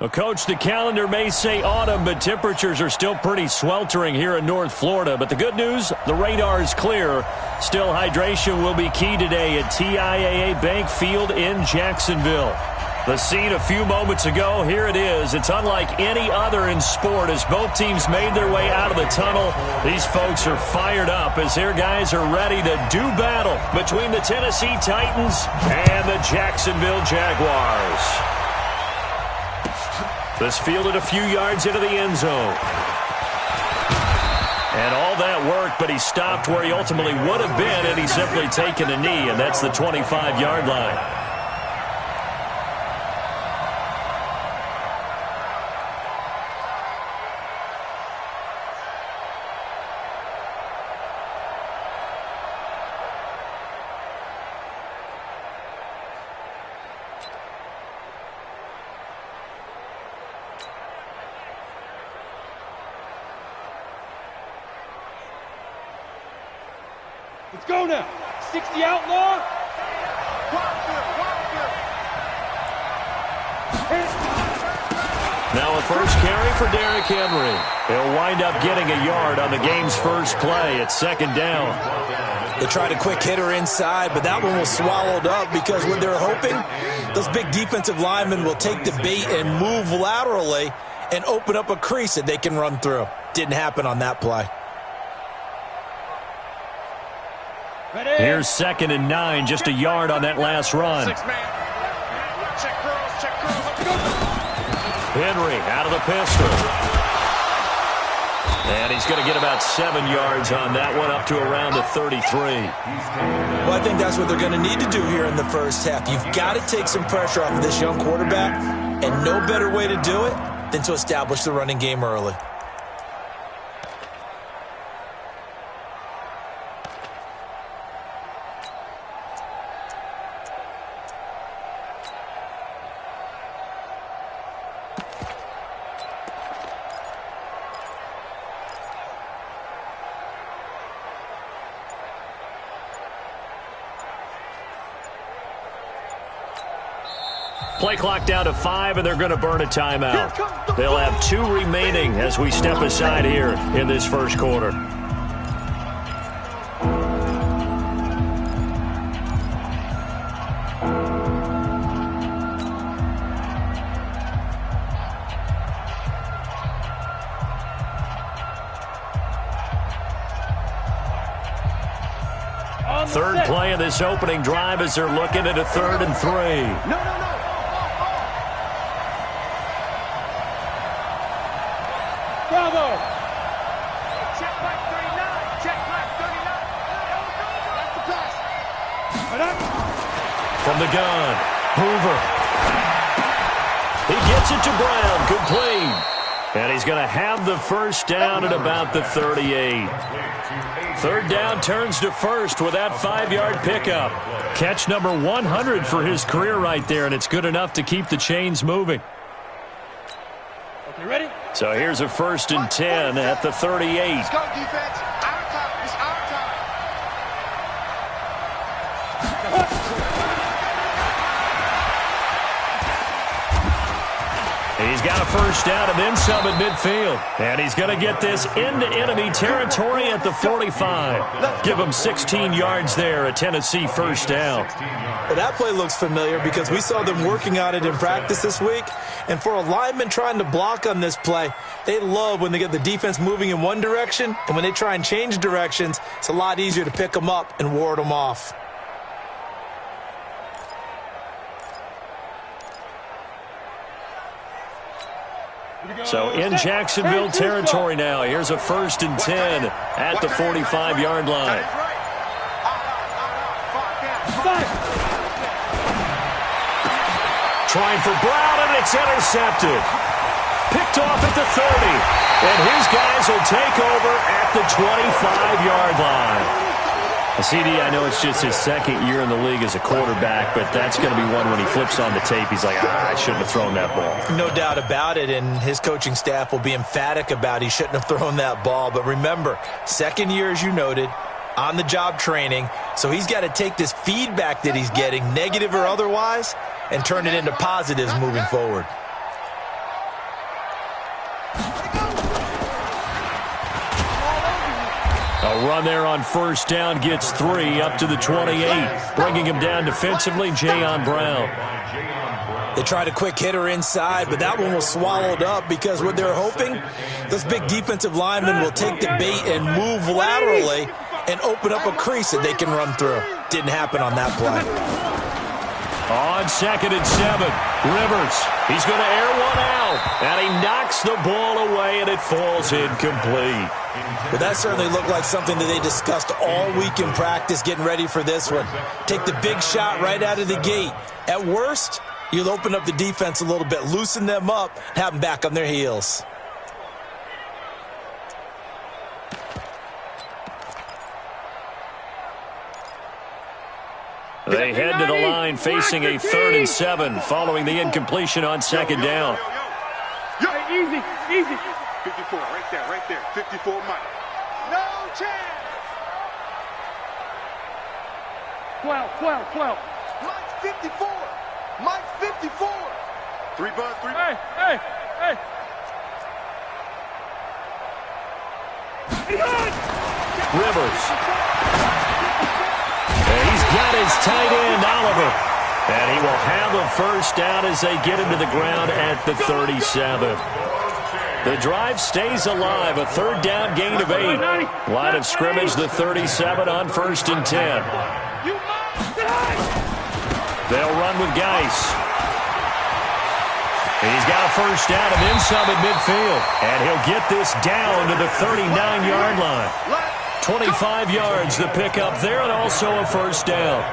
Well, Coach, the calendar may say autumn, but temperatures are still pretty sweltering here in North Florida. But the good news, the radar is clear. Still, hydration will be key today at TIAA Bank Field in Jacksonville. The scene a few moments ago, here it is. It's unlike any other in sport as both teams made their way out of the tunnel. These folks are fired up as their guys are ready to do battle between the Tennessee Titans and the Jacksonville Jaguars. This fielded a few yards into the end zone. And all that work, but he stopped where he ultimately would have been had he simply taken a knee, and that's the 25-yard line. Let's go now. 60 outlaw. Now a first carry for Derrick Henry. He'll wind up getting a yard on the game's first play. It's second down. They tried a quick hitter inside, but that one was swallowed up because what they're hoping, those big defensive linemen will take the bait and move laterally and open up a crease that they can run through. Didn't happen on that play. Here's 2nd and 9, just a yard on that last run. Henry out of the pistol. And he's going to get about 7 yards on that one, up to around the 33. Well, I think that's what they're going to need to do here in the first half. You've got to take some pressure off of this young quarterback, and no better way to do it than to establish the running game early. Play clock down to 5, and they're going to burn a timeout. They'll have 2 remaining as we step aside here in this first quarter. Third play of this opening drive as they're looking at a 3rd and 3. No. Bravo! Check back 39. Check back 39. That's the pass. From the gun, Hoover. He gets it to Brown, complete. And he's going to have the first down at about the 38. 3rd down turns to first with that 5-yard pickup. Catch number 100 for his career right there, and it's good enough to keep the chains moving. Okay, ready? So here's a 1st and 10 at the 38. Let's go, defense. Our time. It's our time. He's got a first down and then some at midfield. And he's going to get this into enemy territory at the 45. Give him 16 yards there, a Tennessee first down. Well, that play looks familiar because we saw them working on it in practice this week. And for a lineman trying to block on this play, they love when they get the defense moving in one direction. And when they try and change directions, it's a lot easier to pick them up and ward them off. So in Jacksonville territory now. Here's a 1st and 10 at the 45-yard line. Trying for Brown, and it's intercepted. Picked off at the 30. And his guys will take over at the 25-yard line. CD, I know it's just his 2nd year in the league as a quarterback, but that's going to be one when he flips on the tape, he's like, I shouldn't have thrown that ball. No doubt about it, and his coaching staff will be emphatic about he shouldn't have thrown that ball. But remember, 2nd year, as you noted, on-the-job training, so he's got to take this feedback that he's getting, negative or otherwise, and turn it into positives moving forward. A run there on first down gets 3 up to the 28. Bringing him down defensively, Jayon Brown. They tried a quick hitter inside, but that one was swallowed up because what they're hoping, those big defensive linemen will take the bait and move laterally and open up a crease that they can run through. Didn't happen on that play. On 2nd and 7, Rivers. He's going to air one out, and he knocks the ball away, and it falls incomplete. Well, that certainly looked like something that they discussed all week in practice getting ready for this one. Take the big shot right out of the gate. At worst, you'll open up the defense a little bit, loosen them up, have them back on their heels. They head to the line facing a 3rd and 7 following the incompletion on 2nd down. Easy, easy. 54, right there. 54, Mike. No chance. 12. Mike's 54. Mike's 54. 3 buzz, 3. Hey. Rivers. And he's got his tight end, Oliver. And he will have a first down as they get him to the ground at the 37. The drive stays alive, a 3rd down gain of 8. Line of scrimmage, the 37 on 1st and 10. They'll run with Geis. He's got a first down and then some at midfield. And he'll get this down to the 39-yard line. 25 yards the pickup there, and also a first down.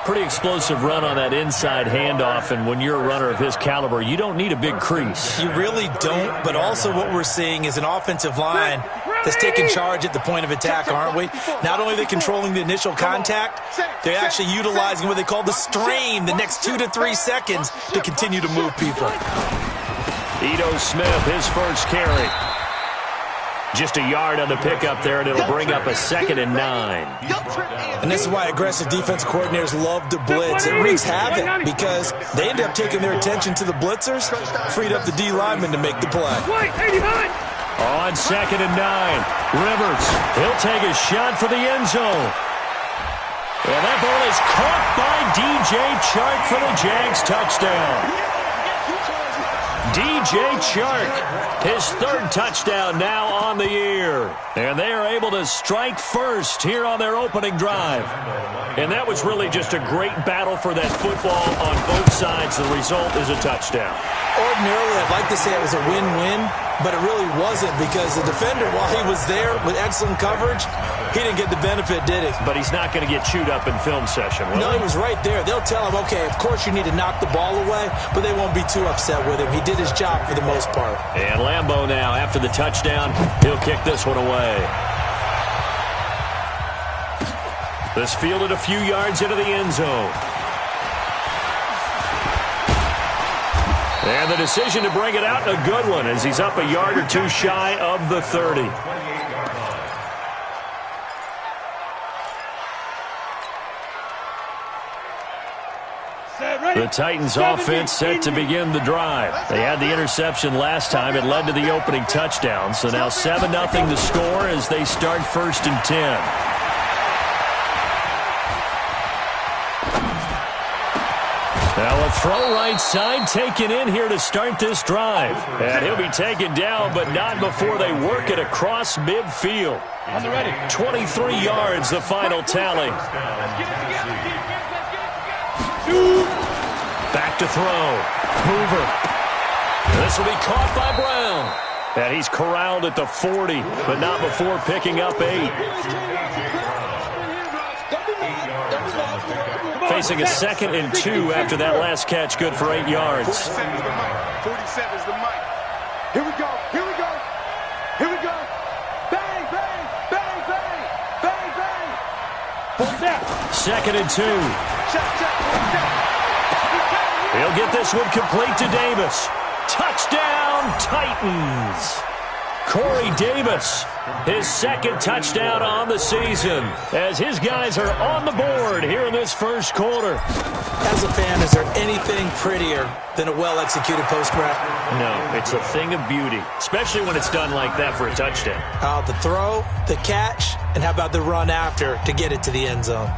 Pretty explosive run on that inside handoff, and when you're a runner of his caliber, you don't need a big crease. You really don't, but also what we're seeing is an offensive line that's taking charge at the point of attack, aren't we? Not only are they controlling the initial contact, they're actually utilizing what they call the strain the next 2 to 3 seconds to continue to move people. Ito Smith, his first carry. Just a yard on the pickup there, and it'll bring up a 2nd and 9. And this is why aggressive defense coordinators love to blitz. It wreaks havoc because they end up taking their attention to the blitzers, freed up the D lineman to make the play. On 2nd and 9, Rivers. He'll take a shot for the end zone. And that ball is caught by DJ Chark for the Jags touchdown. DJ Chark, his 3rd touchdown now on the year. And they are able to strike first here on their opening drive. And that was really just a great battle for that football on both sides. The result is a touchdown. Ordinarily, I'd like to say it was a win-win, but it really wasn't because the defender, while he was there with excellent coverage, he didn't get the benefit, did he? But he's not going to get chewed up in film session, will No, he? he was right there. They'll tell him, okay, of course you need to knock the ball away, but they won't be too upset with him. He did his job for the most part. And Lambeau now, after the touchdown, he'll kick this one away. This fielded a few yards into the end zone. And the decision to bring it out, a good one, as he's up a yard or 2 shy of the 30. The Titans offense set to begin the drive. They had the interception last time. It led to the opening touchdown. So now 7-0 the score as they start 1st and 10. Now a throw right side taken in here to start this drive. And he'll be taken down, but not before they work it across midfield. 23 yards, the final tally. Back to throw. Hoover. This will be caught by Brown. And he's corralled at the 40, but not before picking up 8. Facing a 2nd and 2 after that last catch, good for 8 yards. 47's the mic. Here we go. Bang, bang, bang, bang, bang, bang. 2nd and 2. He'll get this one complete to Davis. Touchdown, Titans. Corey Davis, his second touchdown on the season, as his guys are on the board here in this first quarter. As a fan, is there anything prettier than a well-executed post route? No, it's a thing of beauty, especially when it's done like that for a touchdown. The throw, the catch, and how about the run after to get it to the end zone?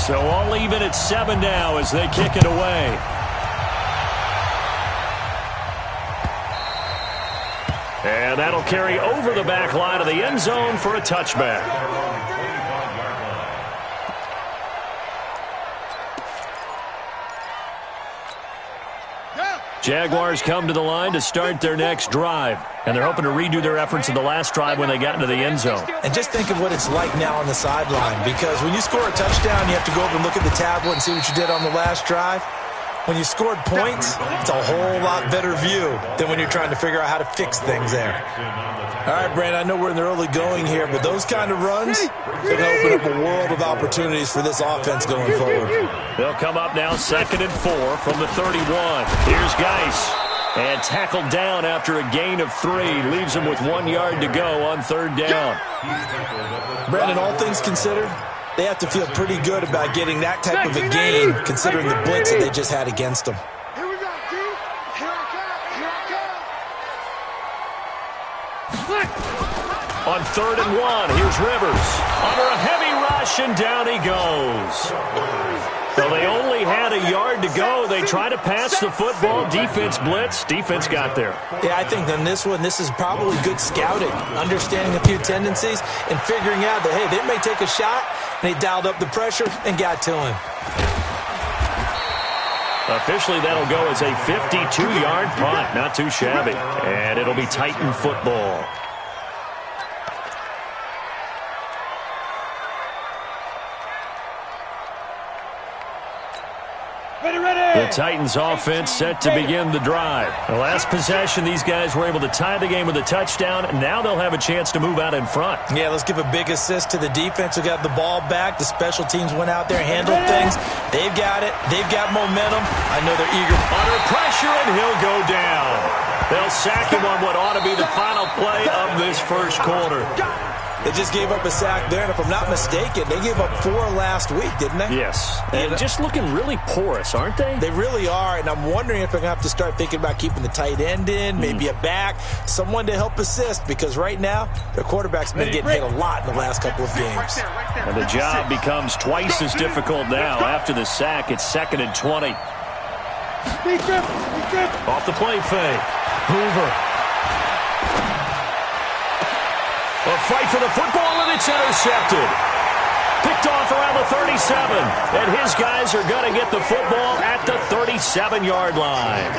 So all even at 7 now as they kick it away. And that'll carry over the back line of the end zone for a touchback. Jaguars come to the line to start their next drive. And they're hoping to redo their efforts in the last drive when they got into the end zone. And just think of what it's like now on the sideline. Because when you score a touchdown, you have to go over and look at the tablet and see what you did on the last drive. When you scored points, it's a whole lot better view than when you're trying to figure out how to fix things there. All right, Brandon, I know we're in the early going here, but those kind of runs, they're going to open up a world of opportunities for this offense going forward. They'll come up now 2nd and 4 from the 31. Here's Geis. And tackled down after a gain of 3. Leaves him with 1 yard to go on 3rd down. Brandon, all things considered, they have to feel pretty good about getting that type of a gain, considering the blitz that they just had against them. Here we go, D. Here I come. On 3rd and 1, here's Rivers. Under a heavy rush, and down he goes. So they only had a yard to go. They try to pass the football. Defense blitz. Defense got there. Yeah, I think on this one, this is probably good scouting, understanding a few tendencies, and figuring out that, hey, they may take a shot, and they dialed up the pressure and got to him. Officially, that'll go as a 52-yard punt. Not too shabby. And it'll be Titan football. The Titans offense set to begin the drive. The last possession, these guys were able to tie the game with a touchdown, and now they'll have a chance to move out in front. Yeah, let's give a big assist to the defense who got the ball back. The special teams went out there, handled things. They've got it. They've got momentum. I know they're eager. Under pressure, and he'll go down. They'll sack him on what ought to be the final play of this first quarter. They just gave up a sack there, and if I'm not mistaken, they gave up 4 last week, didn't they? Yes. And just looking really porous, aren't they? They really are, and I'm wondering if they're going to have to start thinking about keeping the tight end in, maybe a back, someone to help assist, because right now, their quarterback's been getting hit a lot in the last couple of games. And the job becomes twice as difficult now. After the sack, it's 2nd and 20. Off the play fake. Hoover. A fight for the football, and it's intercepted. Picked off around the 37. And his guys are going to get the football at the 37-yard line.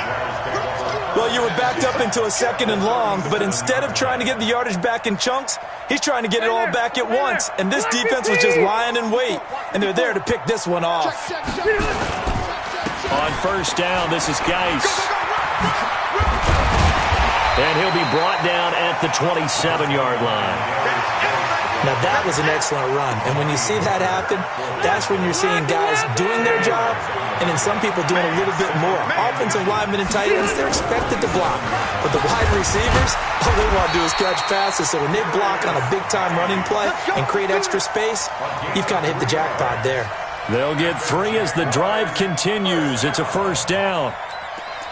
Well, you were backed up into a 2nd and long, but instead of trying to get the yardage back in chunks, he's trying to get it all back at once. And this defense was just lying in wait, and they're there to pick this one off. On 1st down, this is Geis. And he'll be brought down at the 27-yard line. Now, that was an excellent run. And when you see that happen, that's when you're seeing guys doing their job and then some people doing a little bit more. Offensive linemen and tight ends, they're expected to block. But the wide receivers, all they want to do is catch passes. So when they block on a big-time running play and create extra space, you've kind of hit the jackpot there. They'll get 3 as the drive continues. It's a 1st down.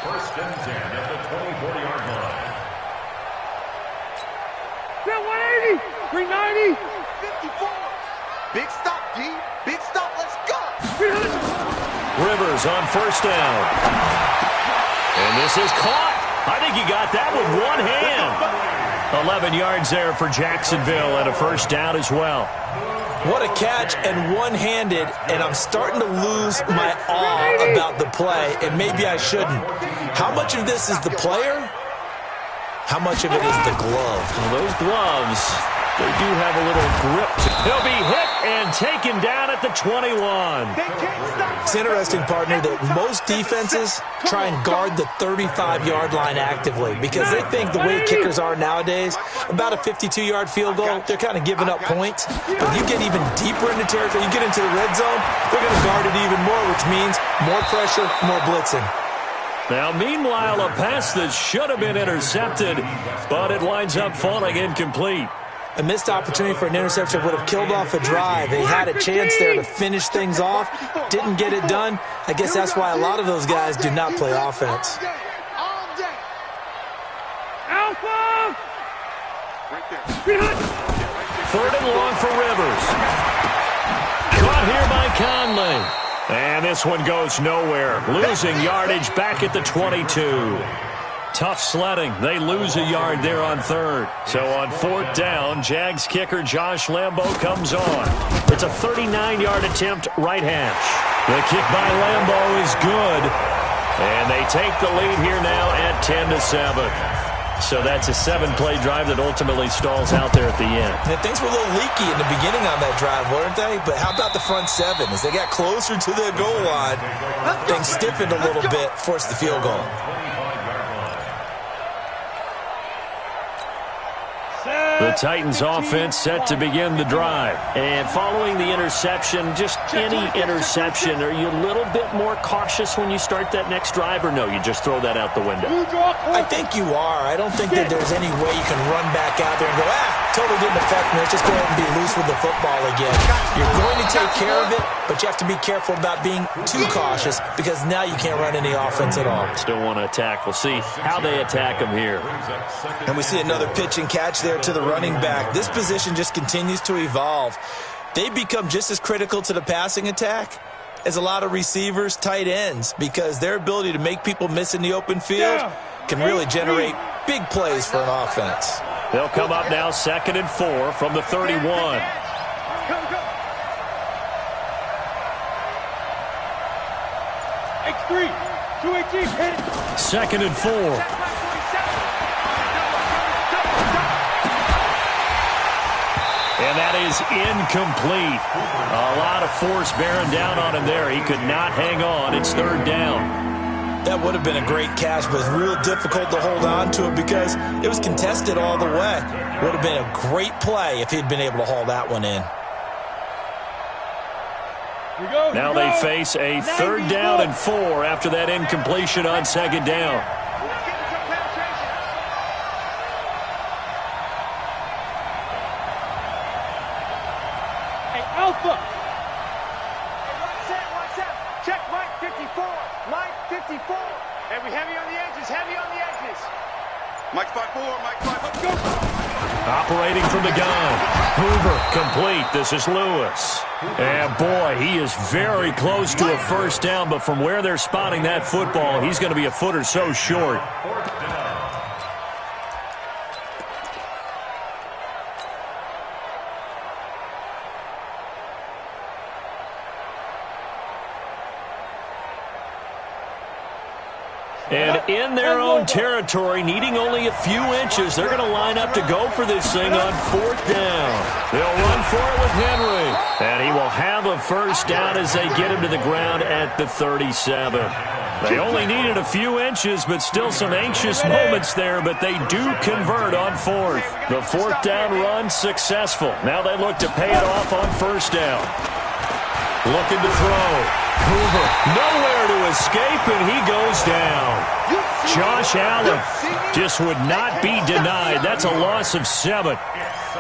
1st and 10 at the 24-yard line. 180, 390, 54. Big stop, D. Big stop. Let's go. Rivers on 1st down. And this is caught. I think he got that with one hand. 11 yards there for Jacksonville and a 1st down as well. What a catch and one-handed, and I'm starting to lose my awe about the play, and maybe I shouldn't. How much of this is the player? How much of it is the glove? Well, those gloves, they do have a little grip. He'll be hit and taken down at the 21. It's interesting, partner, that most defenses try and guard the 35-yard line actively because they think the way kickers are nowadays, about a 52-yard field goal, they're kind of giving up points. But you get even deeper into territory, you get into the red zone, they're going to guard it even more, which means more pressure, more blitzing. Now, meanwhile, a pass that should have been intercepted, but it winds up falling incomplete. A missed opportunity for an interception would have killed off a drive. They had a chance there to finish things off, didn't get it done. I guess that's why a lot of those guys do not play offense. Alpha! Third and long for Rivers. Caught here by Conley. And this one goes nowhere. Losing yardage back at the 22. Tough sledding. They lose a yard there on third. So on fourth down, Jags kicker Josh Lambo comes on. It's a 39-yard attempt right hash. The kick by Lambo is good. And they take the lead here now at 10-7. So that's a 7-play drive that ultimately stalls out there at the end. And things were a little leaky in the beginning on that drive, weren't they? But how about the front seven? As they got closer to the goal line, things stiffened a little bit, forced the field goal. The Titans offense set to begin the drive. And following the interception, just any interception, are you a little bit more cautious when you start that next drive, or no, you just throw that out the window? I think you are. I don't think that there's any way you can run back out there and go, totally didn't affect me. Let's just go ahead and be loose with the football again. You're going to take care of it, but you have to be careful about being too cautious because now you can't run any offense at all. Still want to attack. We'll see how they attack them here. And we see another pitch and catch there to the running back. This position just continues to evolve. They become just as critical to the passing attack as a lot of receivers, tight ends, because their ability to make people miss in the open field can really generate big plays for an offense. They'll come up now 2nd and 4 from the 31. X3, 218, hit it. 2nd and 4. And that is incomplete. A lot of force bearing down on him there. He could not hang on. It's 3rd down. That would have been a great catch, but it's real difficult to hold on to it because it was contested all the way. Would have been a great play if he'd been able to haul that one in. Now they face a 3rd down and 4 after that incompletion on 2nd down. Hey, Alpha! Hey, watch out. Check Mike 54. Mike 54. Hey, we heavy on the edges, heavy on the edges. Mike 54, Mike 5, let's go. Operating from the gun. Hoover complete. This is Lewis. And boy, he is very close to a first down, but from where they're spotting that football, he's going to be a foot or so short. And in their own territory, needing only a few inches, they're going to line up to go for this thing on 4th down. They'll run for it with Henry. And he will have a first down as they get him to the ground at the 37. They only needed a few inches, but still some anxious moments there, but they do convert on 4th. The 4th down run successful. Now they look to pay it off on 1st down. Looking to throw. Hoover nowhere to escape, and he goes down. Josh Allen just would not be denied. That's a loss of 7.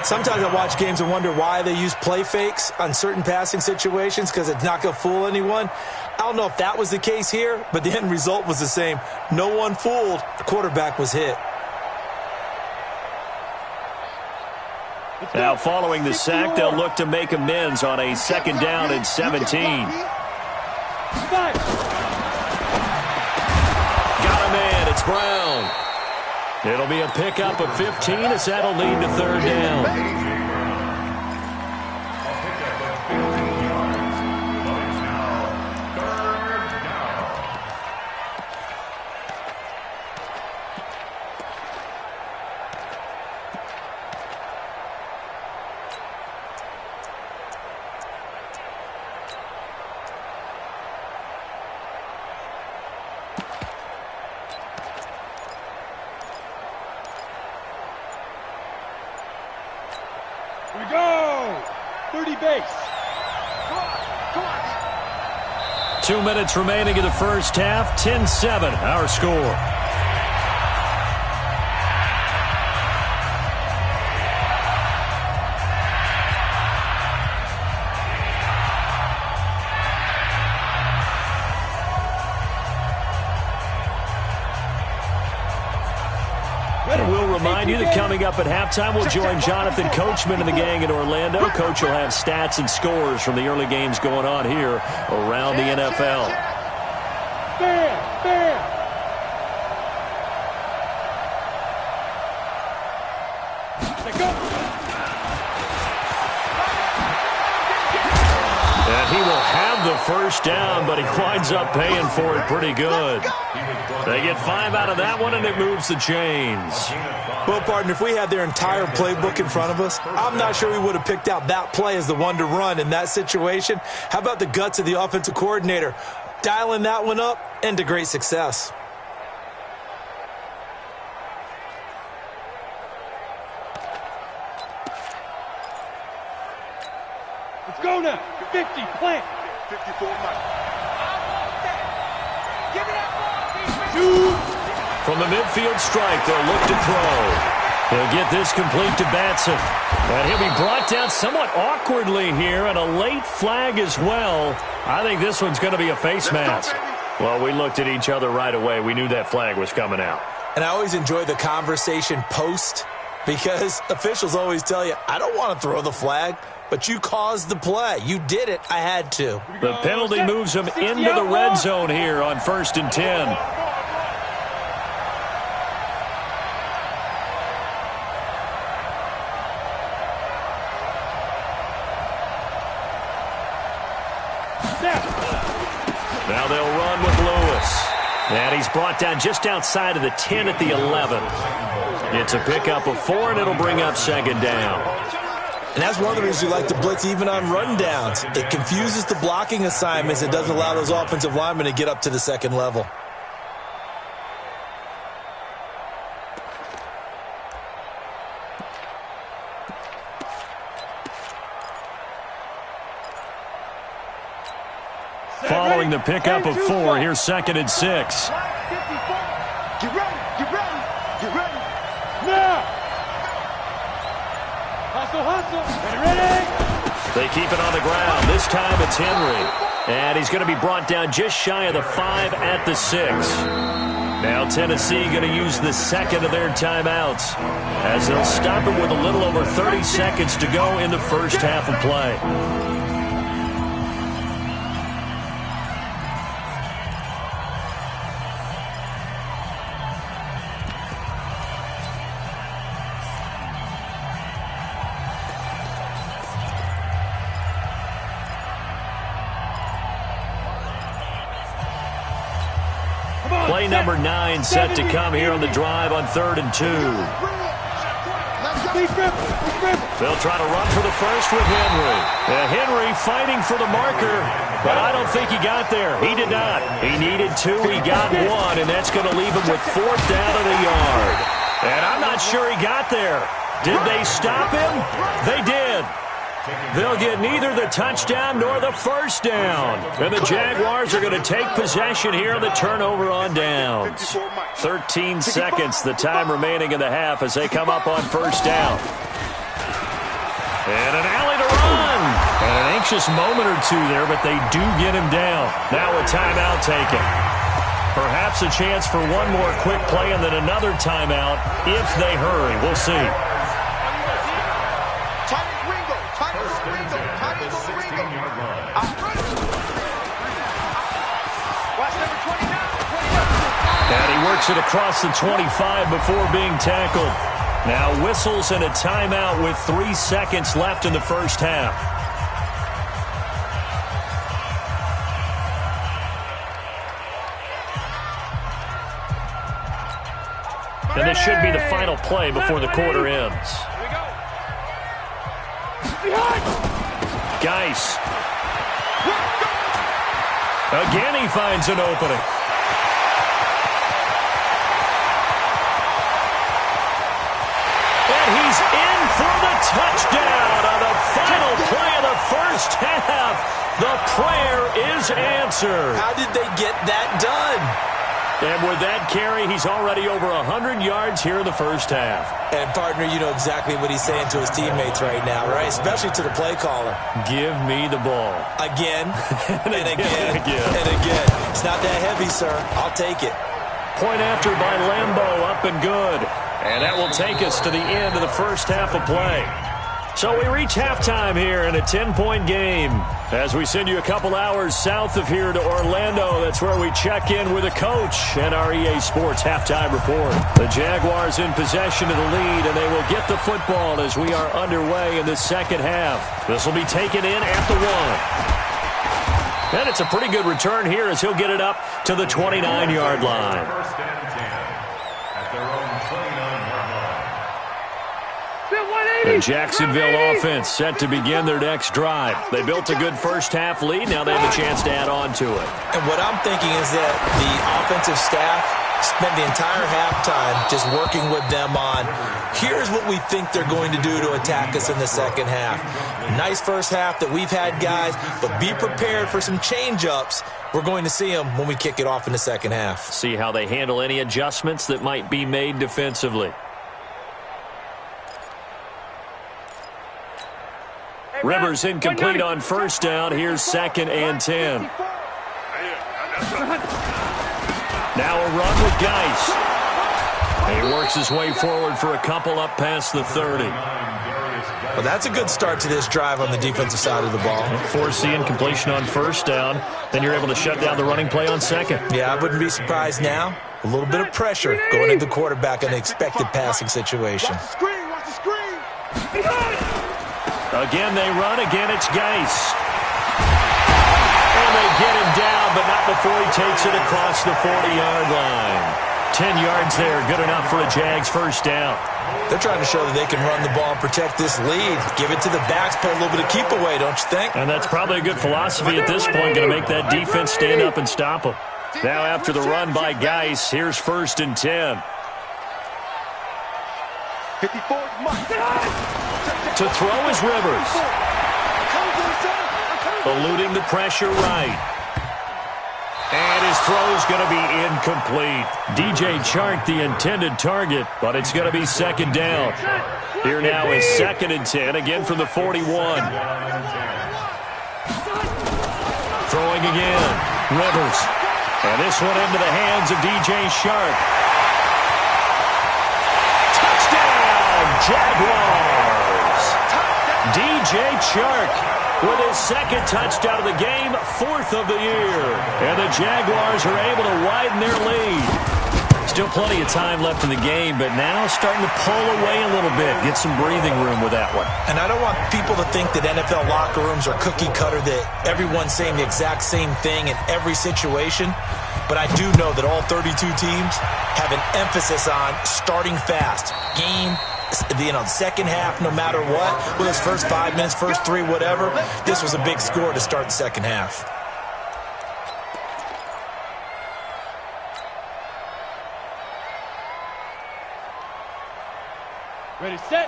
Sometimes I watch games and wonder why they use play fakes on certain passing situations because it's not going to fool anyone. I don't know if that was the case here, but the end result was the same. No one fooled. The quarterback was hit. Now, following the sack, they'll look to make amends on a 2nd down and 17. Got a man. It's Brown. It'll be a pickup of 15 as that'll lead to 3rd down. Here we go! 30 base. Come on. 2 minutes remaining in the first half. 10-7, our score. And we'll remind you that coming up at halftime, we'll join Jonathan Coachman and the gang in Orlando. Coach will have stats and scores from the early games going on here around the NFL. And he will have the first down, but he winds up paying for it pretty good. They get 5 out of that one, and it moves the chains. Well, partner, if we had their entire playbook in front of us, I'm not sure we would have picked out that play as the one to run in that situation. How about the guts of the offensive coordinator dialing that one up into great success? Let's go now. 50, plant. 54, Mike. Give me that ball, From the midfield strike, they'll look to throw. He'll get this complete to Batson. And he'll be brought down somewhat awkwardly here, and a late flag as well. I think this one's going to be a face mask. Well, we looked at each other right away. We knew that flag was coming out. And I always enjoy the conversation post, because officials always tell you, I don't want to throw the flag, but you caused the play. You did it. I had to. The penalty moves him into the red zone here on 1st and 10. Now they'll run with Lewis. And he's brought down just outside of the 10 at the 11. It's a pickup of 4, and it'll bring up 2nd down. And that's one of the reasons we like to blitz even on rundowns. It confuses the blocking assignments. It doesn't allow those offensive linemen to get up to the 2nd level. Following the pickup of 4, here's 2nd and 6. Get ready, get ready, get ready. Now! Hustle, ready. They keep it on the ground. This time it's Henry. And he's going to be brought down just shy of the 5 at the 6. Now Tennessee going to use the 2nd of their timeouts, as they'll stop it with a little over 30 seconds to go in the first half of play. Play number 9 set to come here on the drive on 3rd and 2. They'll try to run for the first with Henry. Henry fighting for the marker, but I don't think he got there. He did not. He needed 2. He got 1, and that's going to leave him with 4th down at a yard. And I'm not sure he got there. Did they stop him? They did. They'll get neither the touchdown nor the first down. And the Jaguars are going to take possession here on the turnover on downs. 13 seconds, the time remaining in the half as they come up on first down. And an alley to run. And an anxious moment or two there, but they do get him down. Now a timeout taken. Perhaps a chance for one more quick play and then another timeout if they hurry. We'll see. And he works it across the 25 before being tackled. Now whistles and a timeout with 3 seconds left in the first half. And this should be the final play before the quarter ends. Geis. Again he finds an opening. And he's in for the touchdown on the final play of the first half. The prayer is answered. How did they get that done? And with that carry, he's already over 100 yards here in the first half. And, partner, you know exactly what he's saying to his teammates right now, right? Especially to the play caller. Give me the ball. Again, and again, and again. It's not that heavy, sir. I'll take it. Point after by Lambeau, up and good. And that will take us to the end of the first half of play. So we reach halftime here in a 10-point game. As we send you a couple hours south of here to Orlando, that's where we check in with a coach and our EA Sports halftime report. The Jaguars in possession of the lead, and they will get the football as we are underway in the second half. This will be taken in at the 1. And it's a pretty good return here as he'll get it up to the 29-yard line. First and 10 at their own 29-yard line. The Jacksonville offense set to begin their next drive. They built a good first half lead. Now they have a chance to add on to it. And what I'm thinking is that the offensive staff spent the entire halftime just working with them on, here's what we think they're going to do to attack us in the second half. Nice first half that we've had, guys, but be prepared for some change-ups. We're going to see them when we kick it off in the second half. See how they handle any adjustments that might be made defensively. Rivers incomplete on first down. Here's 2nd and 10. Now a run with Geis. He works his way forward for a couple up past the 30. Well, that's a good start to this drive on the defensive side of the ball. Force the incompletion on first down. Then you're able to shut down the running play on second. Yeah, I wouldn't be surprised now. A little bit of pressure going into the quarterback in the expected passing situation. Watch the screen, watch the screen. Again, they run. Again, it's Geis. And they get him down, but not before he takes it across the 40-yard line. 10 yards there, good enough for a Jags first down. They're trying to show that they can run the ball and protect this lead. Give it to the backs, play a little bit of keep away, don't you think? And that's probably a good philosophy at this point, going to make that defense stand up and stop them. Now after the run by Geis, here's 1st and 10. 54 To throw is Rivers. Eluding the pressure right. And his throw is going to be incomplete. DJ Chark, the intended target, but it's going to be 2nd down. Here now is 2nd and 10, again from the 41. Throwing again. Rivers. And this one into the hands of DJ Chark. Touchdown, Jaguars! DJ Chark with his 2nd touchdown of the game, 4th of the year. And the Jaguars are able to widen their lead. Still plenty of time left in the game, but now starting to pull away a little bit. Get some breathing room with that one. And I don't want people to think that NFL locker rooms are cookie cutter, that everyone's saying the exact same thing in every situation. But I do know that all 32 teams have an emphasis on starting fast. The second half, no matter what, with his first 5 minutes, first 3, whatever, this was a big score to start the second half.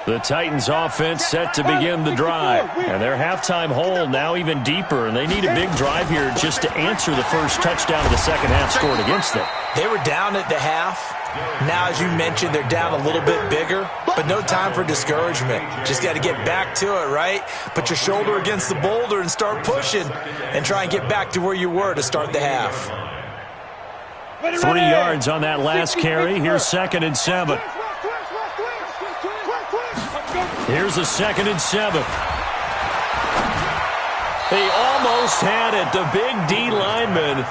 The Titans offense set to begin the drive. And their halftime hole now even deeper, and they need a big drive here just to answer the first touchdown of the second half scored against them. They were down at the half. Now, as you mentioned, they're down a little bit bigger, but no time for discouragement. Just got to get back to it, right? Put your shoulder against the boulder and start pushing and try and get back to where you were to start the half. 3 yards on that last carry. Here's 2nd and 7. Here's a 2nd and 7. They almost had it. The big D lineman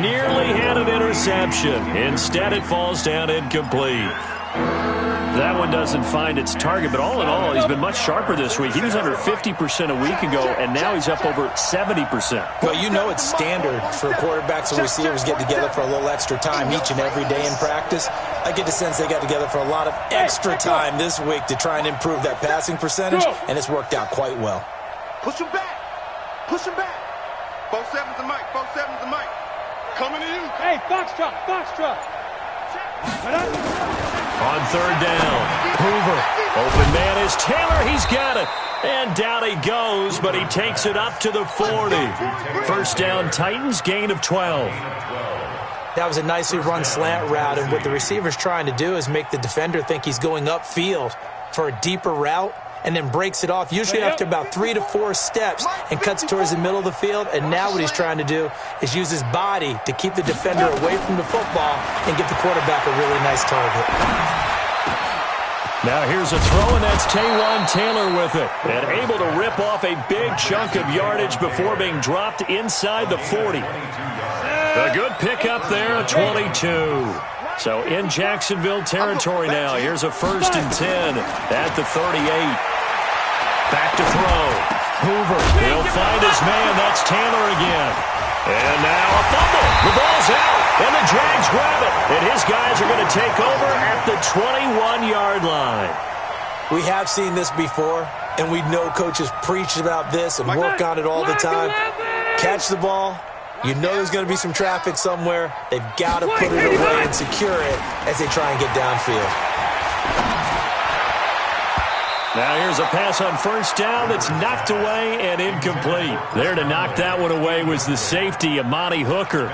nearly had an interception. Instead, it falls down incomplete. That one doesn't find its target, but all in all, he's been much sharper this week. He was under 50% a week ago, and now he's up over 70%. Well, you know it's standard for quarterbacks and receivers get together for a little extra time each and every day in practice. I get the sense they got together for a lot of extra time this week to try and improve that passing percentage, and it's worked out quite well. Push him back. Push him back. 4-7's the mic. 4-7's the mic. Coming to you. Hey, Foxtrot. Foxtrot. On third down, Hoover. Open man is Taylor. He's got it. And down he goes, but he takes it up to the 40. First down, Titans, gain of 12. That was a nicely run slant route, and what the receiver's trying to do is make the defender think he's going upfield for a deeper route, and then breaks it off, usually after about 3 to 4 steps, and cuts towards the middle of the field. And now what he's trying to do is use his body to keep the defender away from the football and give the quarterback a really nice target. Now here's a throw, and that's Taywan Taylor with it. And able to rip off a big chunk of yardage before being dropped inside the 40. A good pickup there, 22. So in Jacksonville territory now. Here's a 1st and 10 at the 38. Back to throw. Hoover. He'll find his man. That's Taylor again. And now a fumble. The ball's out. And the Jags grab it. And his guys are going to take over at the 21-yard line. We have seen this before, and we know coaches preach about this and work on it all the time. Catch the ball. You know there's going to be some traffic somewhere. They've got to put it away and secure it as they try and get downfield. Now here's a pass on first down that's knocked away and incomplete. There to knock that one away was the safety, Amani Hooker.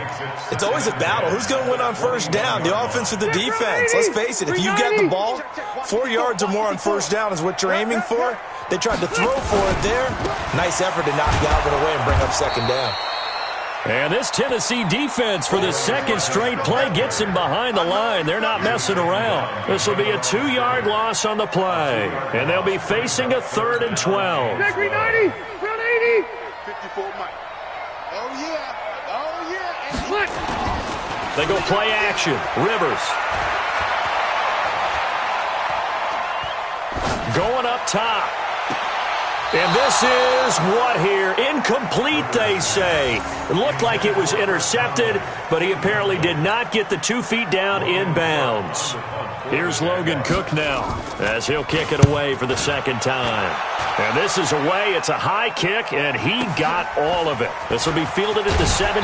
It's always a battle. Who's going to win on first down, the offense or the defense? Let's face it, if you get the ball, 4 yards or more on first down is what you're aiming for. They tried to throw for it there. Nice effort to knock that one away and bring up second down. And this Tennessee defense for the second straight play gets him behind the line. They're not messing around. This will be a 2-yard loss on the play. And they'll be facing a 3rd and 12. 90, round 80. 54 Mike. Oh, yeah. Oh, yeah. And what? They go play action. Rivers. Going up top. And this is what here? Incomplete, they say. It looked like it was intercepted, but he apparently did not get the 2 feet down in bounds. Here's Logan Cook now as he'll kick it away for the second time. And this is away. It's a high kick, and he got all of it. This will be fielded at the 17.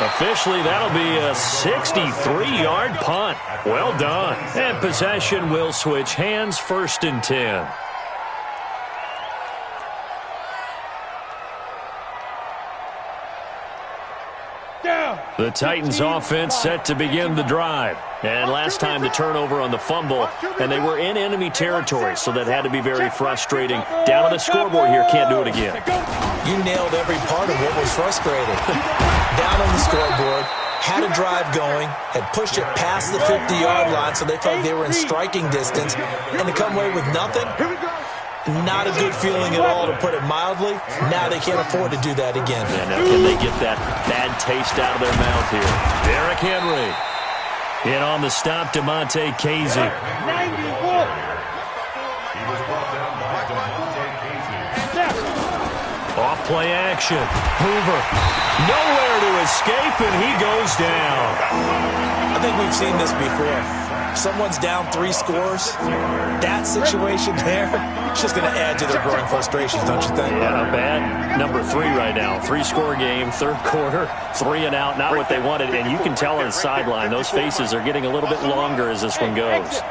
Officially, that'll be a 63-yard punt. Well done. And possession will switch hands, 1st and 10. The Titans offense set to begin the drive. And last time the turnover on the fumble, and they were in enemy territory, so that had to be very frustrating. Down on the scoreboard here, can't do it again. You nailed every part of what was frustrating. Down on the scoreboard, had a drive going, had pushed it past the 50-yard line, so they felt they were in striking distance, and to come away with nothing, not a good feeling at all, to put it mildly. Now they can't afford to do that again. Yeah, now can they get that bad taste out of their mouth here? Derrick Henry. In on the stop, DeMonte Casey. 94. Off play action. Hoover. Nowhere to escape, and he goes down. I think we've seen this before. Someone's down 3 scores. That situation there, it's just going to add to their growing frustrations, don't you think? Yeah, bad number 3 right now. 3-score game, 3rd quarter, 3 and out, not what they wanted. And you can tell on the sideline, those faces are getting a little bit longer as this one goes.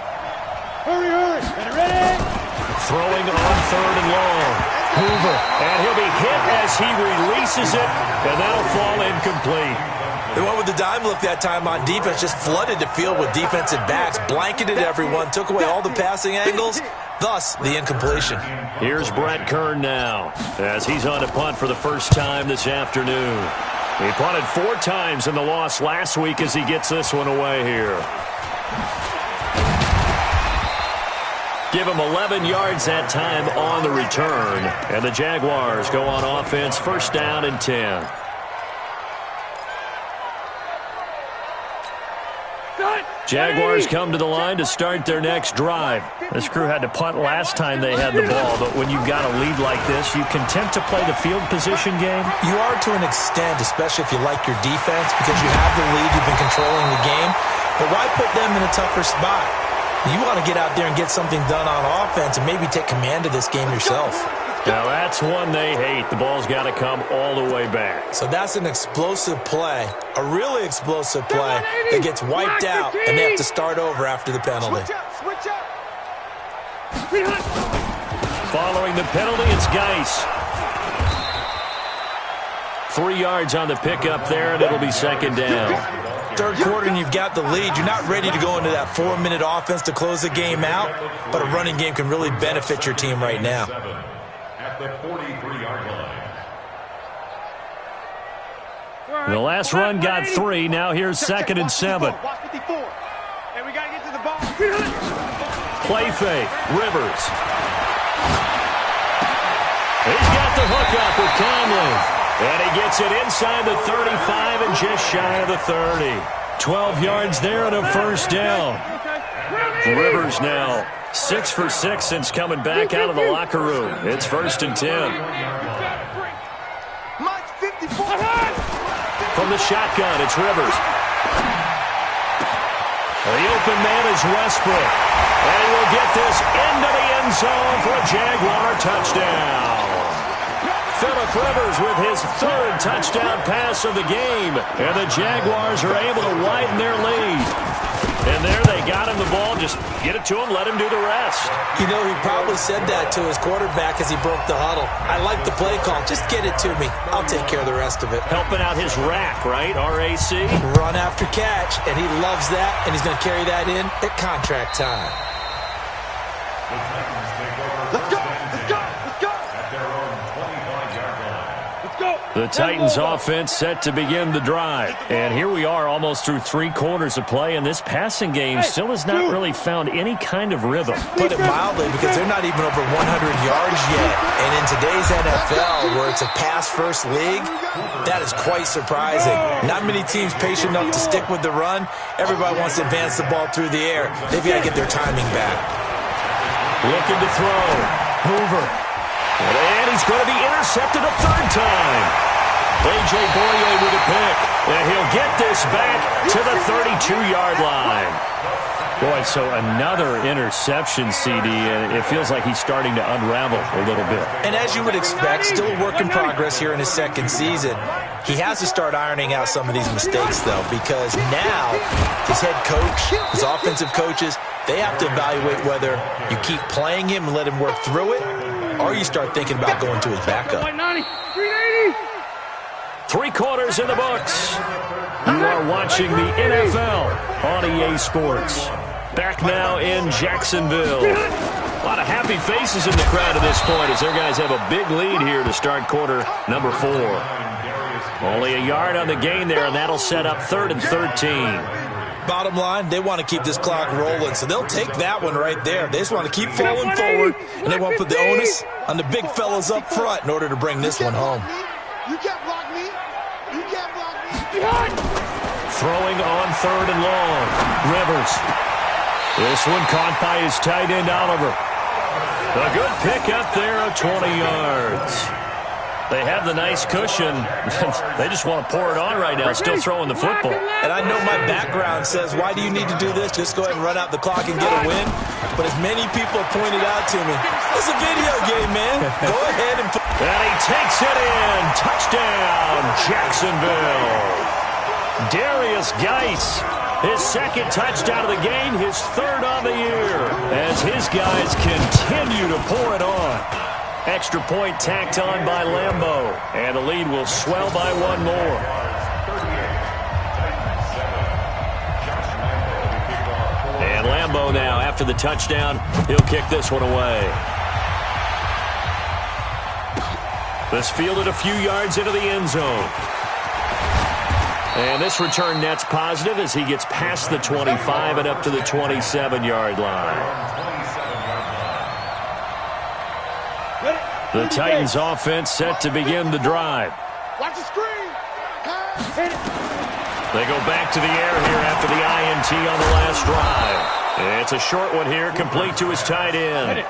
Hurry. Ready? Throwing on 3rd and long. Hoover, and he'll be hit as he releases it, and that'll fall incomplete. They went with the dime look that time on defense, just flooded the field with defensive backs, blanketed everyone, took away all the passing angles, thus the incompletion. Here's Brett Kern now, as he's on to punt for the first time this afternoon. He punted 4 times in the loss last week as he gets this one away here. Give him 11 yards that time on the return. And the Jaguars go on offense, 1st down and 10. Jaguars come to the line to start their next drive. This crew had to punt last time they had the ball, but when you've got a lead like this, you content to play the field position game? You are to an extent, especially if you like your defense, because you have the lead, you've been controlling the game. But why put them in a tougher spot? You want to get out there and get something done on offense and maybe take command of this game yourself. Now that's one they hate. The ball's got to come all the way back. So that's an explosive play, a really explosive play that gets wiped out, and they have to start over after the penalty. Switch up. Following the penalty, it's Geis. 3 yards on the pickup there, and it'll be second down. Third quarter and you've got the lead. You're not ready to go into that 4-minute offense to close the game out, but a running game can really benefit your team right now. At the 43-yard line. The last run got 3. Now here's second and 7. Watch 54. And we got to get to the ball. Play fake. Rivers. He's got the hook up with Conley. And he gets it inside the 35 and just shy of the 30. 12 yards there and a first down. Rivers now 6 for 6 since coming back out of the locker room. It's first and 10. From the shotgun, it's Rivers. The open man is Westbrook. And he will get this into the end zone for a Jaguar touchdown. Phillip Rivers with his 3rd touchdown pass of the game. And the Jaguars are able to widen their lead. And there they got him the ball. Just get it to him, let him do the rest. You know, he probably said that to his quarterback as he broke the huddle. I like the play call. Just get it to me. I'll take care of the rest of it. Helping out his rack, right? R-A-C? Run after catch, and he loves that, and he's going to carry that in at contract time. Let's go. Let's go. Let's go. At their own 25-yard line. Let's go. The Titans offense set to begin the drive. And here we are almost through 3 quarters of play, and this passing game still has not really found any kind of rhythm. Put it mildly, because they're not even over 100 yards yet. And in today's NFL, where it's a pass-first league, that is quite surprising. Not many teams patient enough to stick with the run. Everybody wants to advance the ball through the air. They've got to get their timing back. Looking to throw. Hoover. And he's going to be intercepted a 3rd time. A.J. Boye with a pick. And he'll get this back to the 32-yard line. Boy, so another interception, CD, and it feels like he's starting to unravel a little bit. And as you would expect, still a work in progress here in his 2nd season. He has to start ironing out some of these mistakes, though, because now his head coach, his offensive coaches, they have to evaluate whether you keep playing him and let him work through it, or you start thinking about going to his backup. 3 quarters in the books. You are watching the NFL on EA Sports. Back now in Jacksonville. A lot of happy faces in the crowd at this point as their guys have a big lead here to start quarter number 4. Only a yard on the gain there, and that'll set up 3rd and 13. Bottom line, they want to keep this clock rolling, so they'll take that one right there. They just want to keep falling forward, and they want to put the onus on the big fellas up front in order to bring this one home. You can't block me. You can't block me. Throwing on 3rd and long. Rivers. This one caught by his tight end, Oliver. A good pick up there of 20 yards. They have the nice cushion. They just want to pour it on right now, still throwing the football. And I know my background says, why do you need to do this? Just go ahead and run out the clock and get a win. But as many people have pointed out to me, it's a video game, man. Go ahead and... And he takes it in. Touchdown, Jacksonville. Darius Geis, his 2nd touchdown of the game, his 3rd on the year, as his guys continue to pour it on. Extra point tacked on by Lambeau, and the lead will swell by 1 more. And Lambeau now, after the touchdown, he'll kick this one away. This fielded a few yards into the end zone. And this return net's positive as he gets past the 25 and up to the 27-yard line. The Titans offense set to begin the drive. Watch the screen. They go back to the air here after the INT on the last drive. It's a short one here, complete to his tight end.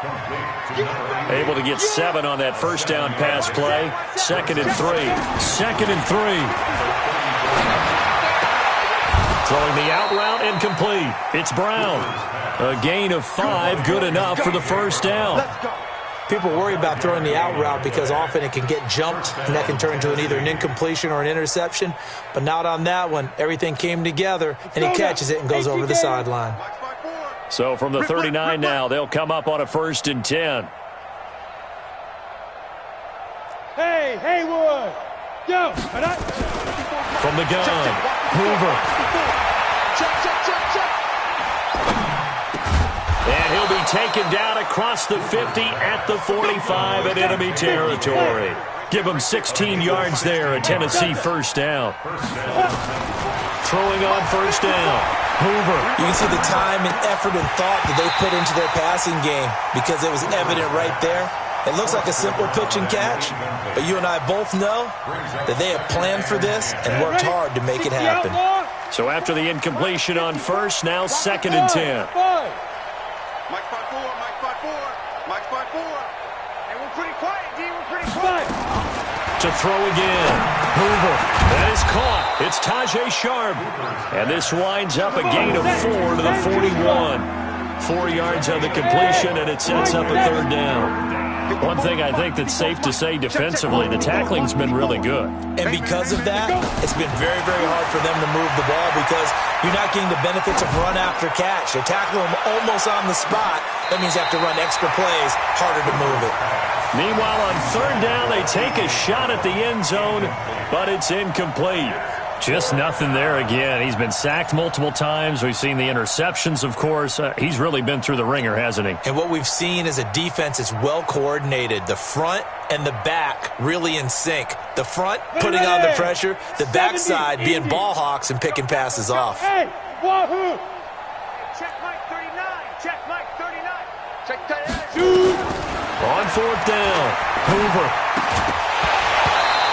Able to get 7 on that first down pass play. 2nd and 3. 2nd and 3. Throwing the out route incomplete. It's Brown. A gain of 5, good enough for the first down. Let's go. People worry about throwing the out route because often it can get jumped, and that can turn into either an incompletion or an interception. But not on that one. Everything came together, and he catches it and goes over the sideline. So from the 39 now, they'll come up on a 1st and 10. Hey, Haywood! Yo! From the gun, Hoover. And he'll be taken down across the 50 at the 45 in enemy territory. Give him 16 yards there, a Tennessee first down. Throwing on 1st down, Hoover. You can see the time and effort and thought that they put into their passing game because it was evident right there. It looks like a simple pitch and catch, but you and I both know that they have planned for this and worked hard to make it happen. So after the incompletion on 1st, now 2nd and 10. Mike 5-4, Mike 5-4, Mike 5-4. And we're pretty quiet, D. We're pretty quiet. To throw again, Hoover. That is caught. It's Tajay Sharp. And this winds up a gain of 4 to the 41. 4 yards on the completion, and it sets up a 3rd down. One thing I think that's safe to say defensively, the tackling's been really good. And because of that, it's been very, very hard for them to move the ball because you're not getting the benefits of run after catch. They're tackling them almost on the spot. That means they have to run extra plays, harder to move it. Meanwhile, on 3rd down, they take a shot at the end zone, but it's incomplete. Just nothing there again. He's been sacked multiple times. We've seen the interceptions, of course. He's really been through the ringer, hasn't he? And what we've seen is a defense that's well coordinated. The front and the back really in sync. The front putting on the pressure, the backside being ball hawks and picking passes off. Hey, wahoo! Check Mike 39. Check Mike 39. Check 39. On 4th down, Hoover.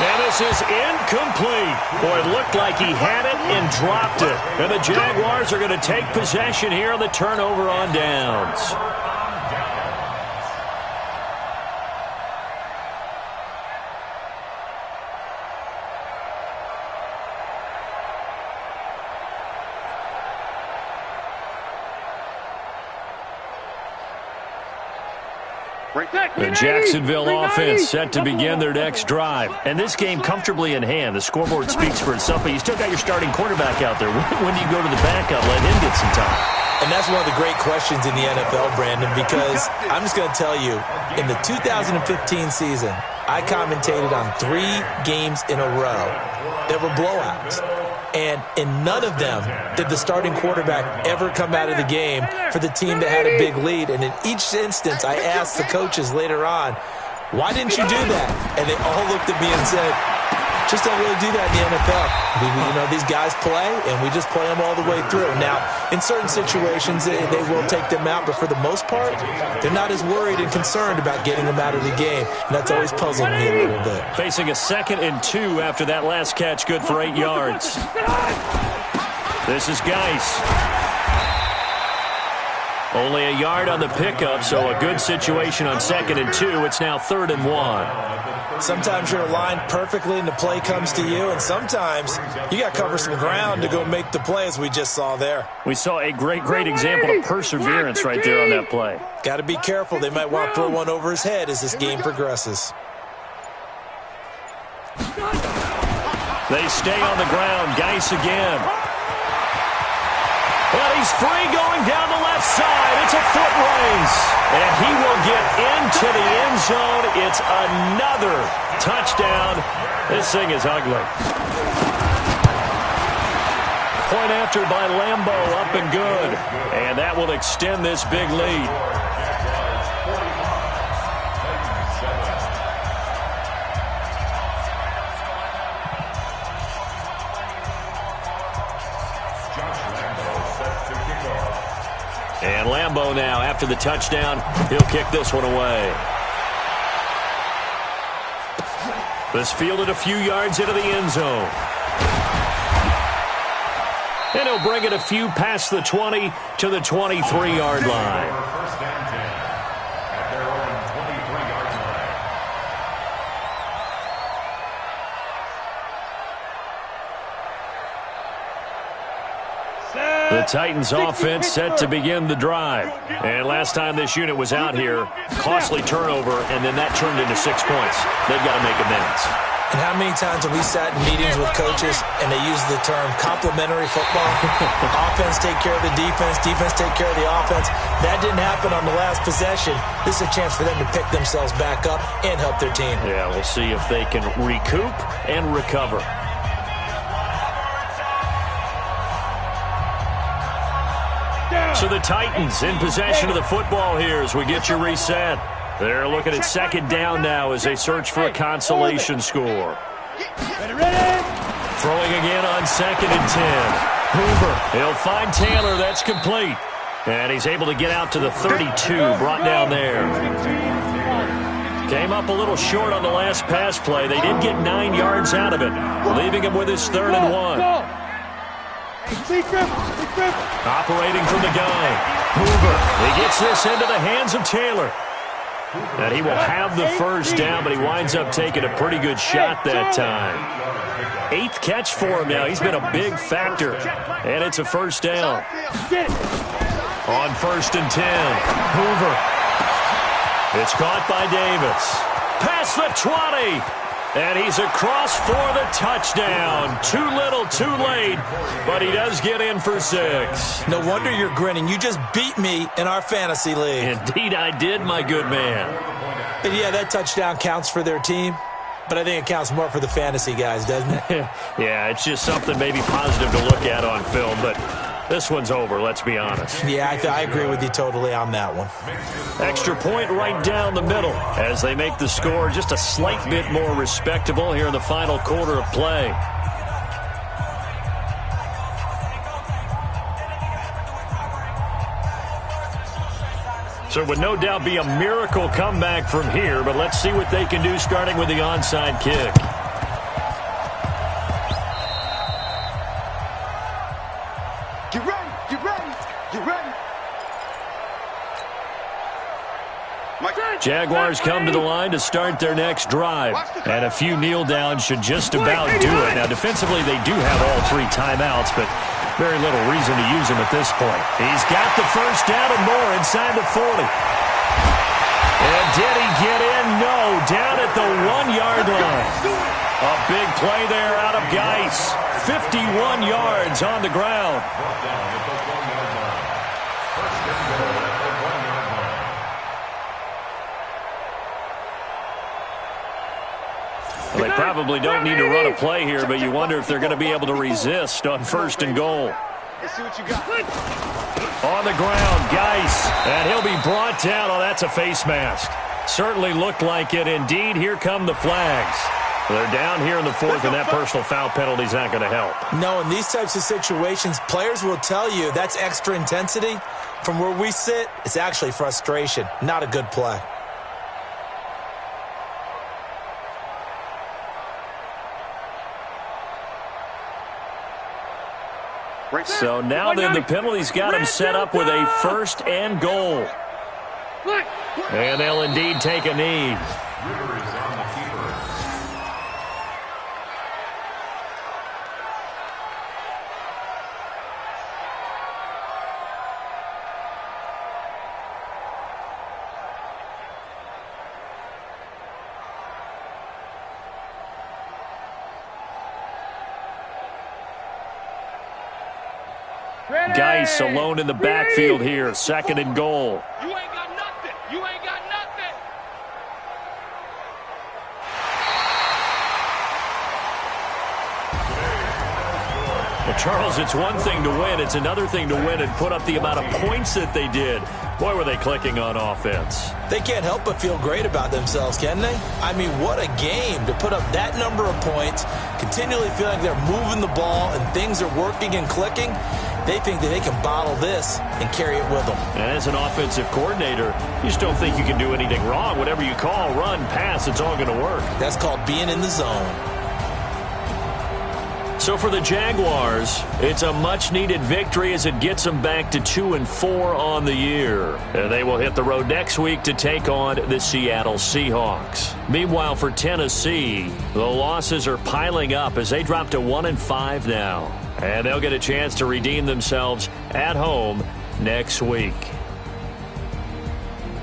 And this is incomplete. Boy, it looked like he had it and dropped it. And the Jaguars are going to take possession here on the turnover on downs. The Jacksonville offense set to begin their next drive. And this game comfortably in hand. The scoreboard speaks for itself, but you still got your starting quarterback out there. When do you go to the backup, let him get some time? And that's one of the great questions in the NFL, Brandon, because I'm just going to tell you, in the 2015 season, I commentated on 3 games in a row that were blowouts. And in none of them did the starting quarterback ever come out of the game for the team that had a big lead. And in each instance, I asked the coaches later on, why didn't you do that? And they all looked at me and said, just don't really do that in the NFL. You know, these guys play, and we just play them all the way through. Now, in certain situations, they will take them out, but for the most part, they're not as worried and concerned about getting them out of the game, and that's always puzzled me a little bit. Facing a 2nd and 2 after that last catch, good for 8 yards. This is Geis. Only a yard on the pickup, so a good situation on 2nd and 2. It's now 3rd and 1. Sometimes you're aligned perfectly and the play comes to you, and sometimes you got to cover some ground to go make the play, as we just saw there. We saw a great example of perseverance right there on that play. Got to be careful. They might want to throw one over his head as this game progresses. They stay on the ground. Geis again. But he's free going down the left side. It's a foot race. And he will get into the end zone. It's another touchdown. This thing is ugly. Point after by Lambo, up and good. And that will extend this big lead. And Lambo now, after the touchdown, he'll kick this one away. This fielded a few yards into the end zone. And he'll bring it a few past the 20 to the 23-yard line. The The Titans offense set to begin the drive. And last time this unit was out here, costly turnover, and then that turned into 6 points. They've got to make amends. And how many times have we sat in meetings with coaches and they use the term complementary football? Offense take care of the defense, defense take care of the offense. That didn't happen on the last possession. This is a chance for them to pick themselves back up and help their team. Yeah, we'll see if they can recoup and recover. So the Titans in possession of the football here as we get you reset. They're looking at second down now as they search for a consolation score. Throwing again on 2nd and 10. Hoover, he'll find Taylor. That's complete. And he's able to get out to the 32, brought down there. Came up a little short on the last pass play. They did get 9 yards out of it, leaving him with his 3rd and 1. Operating from the gun. Hoover, he gets this into the hands of Taylor. And he will have the first down, but he winds up taking a pretty good shot that time. 8th catch for him now. He's been a big factor. And it's a first down. On 1st and 10, Hoover. It's caught by Davis. Past the 20. And he's across for the touchdown. Too little, too late, but he does get in for 6. No wonder you're grinning. You just beat me in our fantasy league. Indeed I did, my good man. And yeah, that touchdown counts for their team, but I think it counts more for the fantasy guys, doesn't it? Yeah, it's just something maybe positive to look at on film, but this one's over, let's be honest. Yeah, I agree with you totally on that one. Extra point right down the middle as they make the score just a slight bit more respectable here in the final quarter of play. So it would no doubt be a miracle comeback from here, but let's see what they can do starting with the onside kick. Get ready, get ready, get ready. Jaguars come to the line to start their next drive. And a few kneel downs should just about do it. Now, defensively, they do have all 3 timeouts, but very little reason to use them at this point. He's got the first down and more inside the 40. And did he get in? No, down at the 1-yard line. A big play there out of Geis. 51 yards on the ground. Well, they probably don't need to run a play here, but you wonder if they're going to be able to resist on 1st and goal. Let's see what you got. On the ground, Geis, and he'll be brought down. Oh, that's a face mask. Certainly looked like it. Indeed, here come the flags. They're down here in the 4th, and that personal foul penalty is not going to help. No, in these types of situations, players will tell you that's extra intensity. From where we sit, it's actually frustration. Not a good play. So now then the penalty's got him set up with a 1st and goal. And they'll indeed take a knee. Geis alone in the backfield here. 2nd and goal. You ain't got nothing. You ain't got nothing. Well, Charles, it's one thing to win. It's another thing to win and put up the amount of points that they did. Boy, were they clicking on offense. They can't help but feel great about themselves, can they? I mean, what a game to put up that number of points, continually feeling like they're moving the ball and things are working and clicking. They think that they can bottle this and carry it with them. And as an offensive coordinator, you just don't think you can do anything wrong. Whatever you call, run, pass, it's all going to work. That's called being in the zone. So for the Jaguars, it's a much-needed victory as it gets them back to 2-4 on the year. And they will hit the road next week to take on the Seattle Seahawks. Meanwhile, for Tennessee, the losses are piling up as they drop to 1-5 now. And they'll get a chance to redeem themselves at home next week.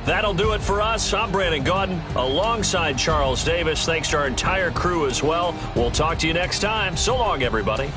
That'll do it for us. I'm Brandon Gaudin alongside Charles Davis. Thanks to our entire crew as well. We'll talk to you next time. So long, everybody.